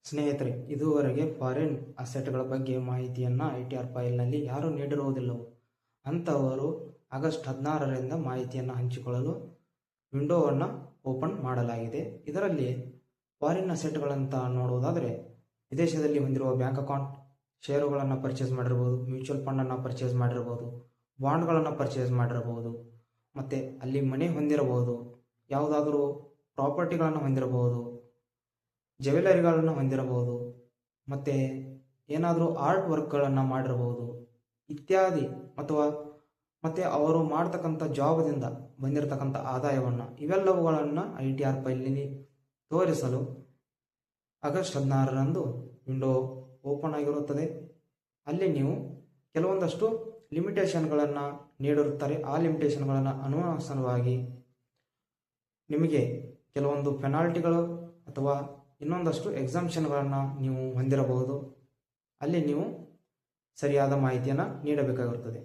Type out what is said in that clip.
ಸ್ನೇಹಿತರೆ, ಇದುವರೆಗೆ ಫಾರಿನ್ ಅಸೆಟ್ಗಳ ಬಗ್ಗೆ ಮಾಹಿತಿಯನ್ನು ITR ಫೈಲ್ನಲ್ಲಿ ಯಾರೂ ನೀಡಿರುವುದಿಲ್ಲವೋ ಅಂಥವರು ಆಗಸ್ಟ್ 16ರಿಂದ ಮಾಹಿತಿಯನ್ನು ಹಂಚಿಕೊಳ್ಳಲು ವಿಂಡೋವನ್ನು ಓಪನ್ ಮಾಡಲಾಗಿದೆ. ಇದರಲ್ಲಿ ಫಾರಿನ್ ಅಸೆಟ್ಗಳಂತ ನೋಡುವುದಾದರೆ ವಿದೇಶದಲ್ಲಿ ಹೊಂದಿರುವ ಬ್ಯಾಂಕ್ ಅಕೌಂಟ್, ಷೇರುಗಳನ್ನು ಪರ್ಚೇಸ್ ಮಾಡಿರ್ಬೋದು, ಮ್ಯೂಚುವಲ್ ಫಂಡನ್ನು ಪರ್ಚೇಸ್ ಮಾಡಿರ್ಬೋದು, ಬಾಂಡ್ಗಳನ್ನು ಪರ್ಚೇಸ್ ಮಾಡಿರಬಹುದು, ಮತ್ತು ಅಲ್ಲಿ ಮನೆ ಹೊಂದಿರಬಹುದು, ಯಾವುದಾದರೂ ಪ್ರಾಪರ್ಟಿಗಳನ್ನು ಹೊಂದಿರಬಹುದು, ಜ್ಯುವೆಲರಿಗಳನ್ನು ಹೊಂದಿರಬಹುದು, ಮತ್ತು ಏನಾದರೂ ಆರ್ಟ್ ವರ್ಕ್ಗಳನ್ನು ಮಾಡಿರಬಹುದು ಇತ್ಯಾದಿ. ಮತ್ತು ಅವರು ಮಾಡ್ತಕ್ಕಂಥ ಜಾಬದಿಂದ ಬಂದಿರತಕ್ಕಂಥ ಆದಾಯವನ್ನು ಇವೆಲ್ಲವುಗಳನ್ನು ITR ಫೈಲ್ನಲ್ಲಿ ತೋರಿಸಲು ಆಗಸ್ಟ್ 16ರಂದು ವಿಂಡೋ ಓಪನ್ ಆಗಿರುತ್ತದೆ. ಅಲ್ಲಿ ನೀವು ಕೆಲವೊಂದಷ್ಟು ಲಿಮಿಟೇಷನ್ಗಳನ್ನು ನೀಡಿರುತ್ತಾರೆ. ಆ ಲಿಮಿಟೇಷನ್ಗಳನ್ನು ಅನುಸಾರವಾಗಿ ನಿಮಗೆ ಕೆಲವೊಂದು ಪೆನಾಲ್ಟಿಗಳು ಅಥವಾ ಇನ್ನೊಂದಷ್ಟು ಎಕ್ಸಾಮ್ಷನ್ಗಳನ್ನು ನೀವು ಹೊಂದಿರಬಹುದು. ಅಲ್ಲಿ ನೀವು ಸರಿಯಾದ ಮಾಹಿತಿಯನ್ನು ನೀಡಬೇಕಾಗಿರುತ್ತದೆ.